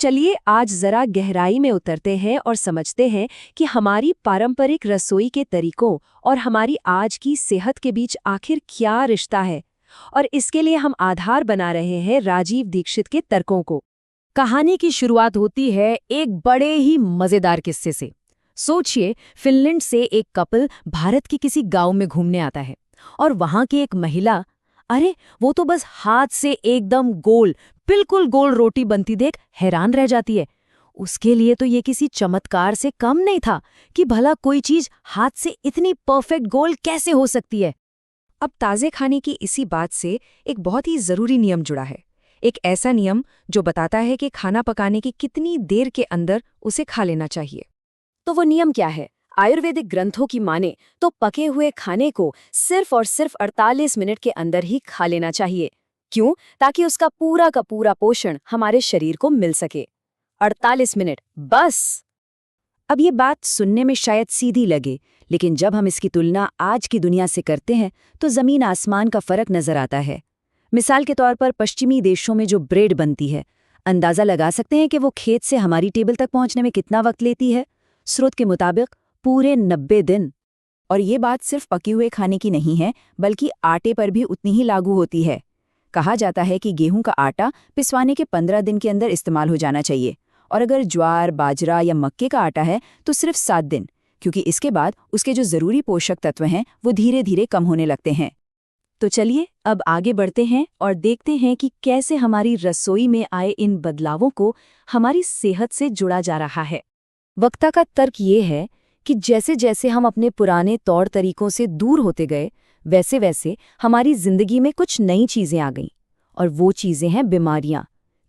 चलिए आज जरा गहराई में उतरते हैं और समझते हैं कि हमारी पारंपरिक रसोई के तरीकों और हमारी आज की सेहत के बीच आखिर क्या रिश्ता है। और इसके लिए हम आधार बना रहे हैं राजीव दीक्षित के तर्कों को। कहानी की शुरुआत होती है एक बड़े ही मजेदार किस्से से। सोचिए, फिनलैंड से एक कपल भारत के किसी गांव में घूमने आता है और वहां की एक महिला, अरे वो तो बस हाथ से एकदम गोल, बिल्कुल गोल रोटी बनती देख हैरान रह जाती है। उसके लिए तो ये किसी चमत्कार से कम नहीं था कि भला कोई चीज हाथ से इतनी परफेक्ट गोल कैसे हो सकती है। अब ताज़े खाने की इसी बात से एक बहुत ही ज़रूरी नियम जुड़ा है। एक ऐसा नियम जो बताता है कि खाना पकाने की कितनी देर के अंदर उसे खा लेना चाहिए। तो वो नियम क्या है? आयुर्वेदिक ग्रंथों की माने तो पके हुए खाने को सिर्फ और सिर्फ 48 मिनट के अंदर ही खा लेना चाहिए। क्यों? ताकि उसका पूरा का पूरा पोषण हमारे शरीर को मिल सके। 48 मिनट बस। अब ये बात सुनने में शायद सीधी लगे, लेकिन जब हम इसकी तुलना आज की दुनिया से करते हैं तो जमीन आसमान का फर्क नजर आता है। मिसाल के तौर पर पश्चिमी देशों में जो ब्रेड बनती है, अंदाजा लगा सकते हैं कि वो खेत से हमारी टेबल तक पहुंचने में कितना वक्त लेती है? स्रोत के मुताबिक पूरे 90 दिन। और ये बात सिर्फ पके हुए खाने की नहीं है, बल्कि आटे पर भी उतनी ही लागू होती है। कहा जाता है कि गेहूं का आटा पिसवाने के 15 दिन के अंदर इस्तेमाल हो जाना चाहिए, और अगर ज्वार, बाजरा या मक्के का आटा है तो सिर्फ 7 दिन, क्योंकि इसके बाद उसके जो जरूरी पोषक तत्व हैं वो धीरे धीरे कम होने लगते हैं। तो चलिए अब आगे बढ़ते हैं और देखते हैं कि कैसे हमारी रसोई में आए इन बदलावों को हमारी सेहत से जुड़ा जा रहा है। वक्ता का तर्क ये है कि जैसे जैसे हम अपने पुराने तौर तरीकों से दूर होते गए, वैसे वैसे हमारी जिंदगी में कुछ नई चीजें आ गईं, और वो चीजें हैं बीमारियां।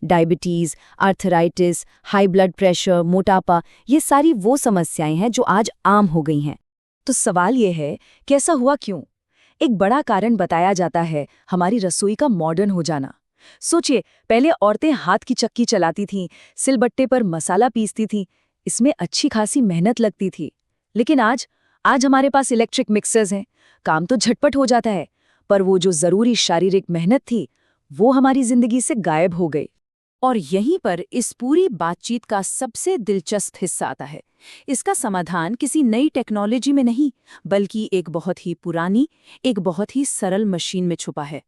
Diabetes, arthritis, high blood pressure, मोटापा, ये सारी वो समस्याएं हैं जो आज आम हो गई हैं। तो सवाल ये है, कैसा हुआ, क्यों? एक बड़ा कारण बताया जाता है हमारी रसोई का मॉडर्न हो जाना। सोचिए, पहले औरतें हाथ की चक्की चलाती थीं, सिलबट्टे पर मसाला पीसती थीं, इसमें अच्छी खासी मेहनत लगती थी। लेकिन आज हमारे पास इलेक्ट्रिक मिक्सर्स हैं, काम तो झटपट हो जाता है, पर वो जो जरूरी शारीरिक मेहनत थी वो हमारी जिंदगी से गायब हो गई। और यहीं पर इस पूरी बातचीत का सबसे दिलचस्प हिस्सा आता है। इसका समाधान किसी नई टेक्नोलॉजी में नहीं, बल्कि एक बहुत ही पुरानी, एक बहुत ही सरल मशीन में छुपा है।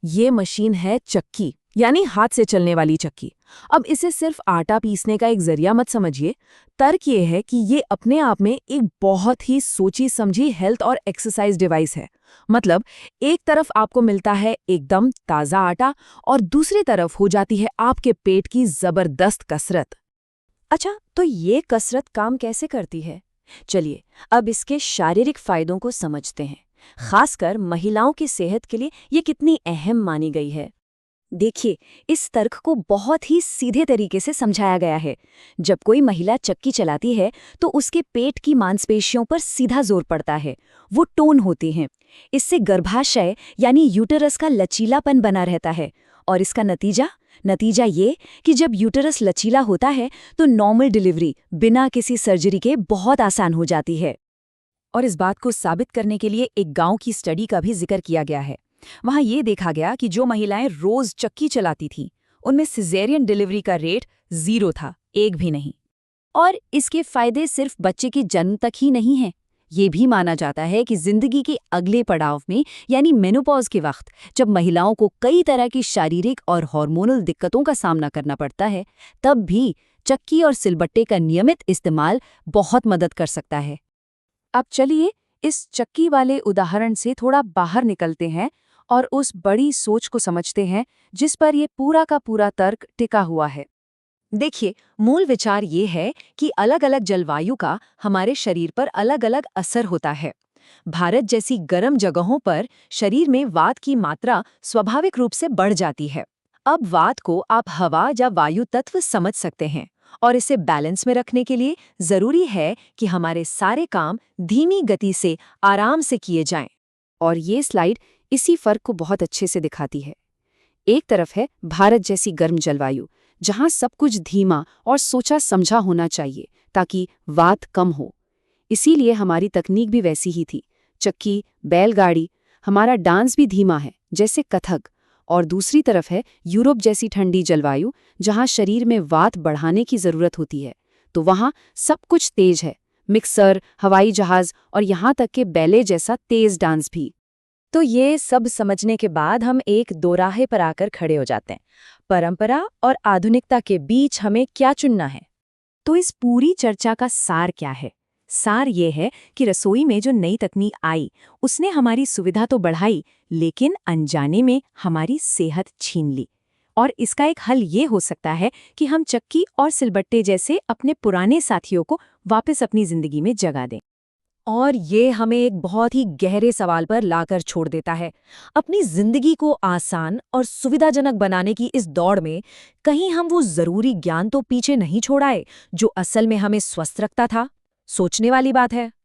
ये मशीन है चक्की, यानी हाथ से चलने वाली चक्की। अब इसे सिर्फ आटा पीसने का एक जरिया मत समझिए। तर्क ये है कि ये अपने आप में एक बहुत ही सोची समझी हेल्थ और एक्सरसाइज डिवाइस है। मतलब एक तरफ आपको मिलता है एकदम ताज़ा आटा, और दूसरी तरफ हो जाती है आपके पेट की जबरदस्त कसरत। अच्छा, तो ये कसरत काम कैसे करती है? चलिए अब इसके शारीरिक फायदों को समझते हैं। खासकर महिलाओं की सेहत के लिए ये कितनी अहम मानी गई है। देखिए, इस तर्क को बहुत ही सीधे तरीके से समझाया गया है। जब कोई महिला चक्की चलाती है तो उसके पेट की मांसपेशियों पर सीधा जोर पड़ता है, वो टोन होते हैं। इससे गर्भाशय यानी यूटरस का लचीलापन बना रहता है, और इसका नतीजा ये कि जब यूटरस लचीला होता है तो नॉर्मल डिलीवरी बिना किसी सर्जरी के बहुत आसान हो जाती है। और इस बात को साबित करने के लिए एक गांव की स्टडी का भी जिक्र किया गया है। वहां ये देखा गया कि जो महिलाएं रोज चक्की चलाती थीं, उनमें सिजेरियन डिलीवरी का रेट 0 था, 1 भी नहीं। और इसके फायदे सिर्फ बच्चे के जन्म तक ही नहीं हैं। ये भी माना जाता है कि जिंदगी के अगले पड़ाव में, यानी मेनोपॉज के वक्त, जब महिलाओं को कई तरह की शारीरिक और हार्मोनल दिक्कतों का सामना करना पड़ता है, तब भी चक्की और सिलबट्टे का नियमित इस्तेमाल बहुत मदद कर सकता है। अब चलिए इस चक्की वाले उदाहरण से थोड़ा बाहर निकलते हैं और उस बड़ी सोच को समझते हैं जिस पर ये पूरा का पूरा तर्क टिका हुआ है। देखिए, मूल विचार ये है कि अलग-अलग जलवायु का हमारे शरीर पर अलग-अलग असर होता है। भारत जैसी गर्म जगहों पर शरीर में वात की मात्रा स्वाभाविक रूप से बढ़ जाती है। अब वात को आप हवा या वायु तत्व समझ सकते हैं, और इसे बैलेंस में रखने के लिए जरूरी है कि हमारे सारे काम धीमी गति से आराम से किए जाएं। और ये स्लाइड इसी फर्क को बहुत अच्छे से दिखाती है। एक तरफ है भारत जैसी गर्म जलवायु, जहां सब कुछ धीमा और सोचा समझा होना चाहिए ताकि वात कम हो। इसीलिए हमारी तकनीक भी वैसी ही थी। चक्की, बैलगाड़ी, हमारा डांस भी धीमा है, जैसे कथक। और दूसरी तरफ है यूरोप जैसी ठंडी जलवायु, जहां शरीर में वात बढ़ाने की जरूरत होती है। तो वहां सब कुछ तेज है, मिक्सर, हवाई जहाज और यहाँ तक के बैले जैसा तेज डांस भी। तो ये सब समझने के बाद हम एक दोराहे पर आकर खड़े हो जाते हैं। परंपरा और आधुनिकता के बीच हमें क्या चुनना है? तो इस पूरी चर्चा का सार क्या है? सार ये है कि रसोई में जो नई तकनीक आई, उसने हमारी सुविधा तो बढ़ाई, लेकिन अनजाने में हमारी सेहत छीन ली। और इसका एक हल ये हो सकता है कि हम चक्की और सिलबट्टे जैसे अपने पुराने साथियों को वापस अपनी जिंदगी में जगा दें। और ये हमें एक बहुत ही गहरे सवाल पर लाकर छोड़ देता है। अपनी जिंदगी को आसान और सुविधाजनक बनाने की इस दौड़ में कहीं हम वो जरूरी ज्ञान तो पीछे नहीं छोड़ आए जो असल में हमें स्वस्थ रखता था? सोचने वाली बात है।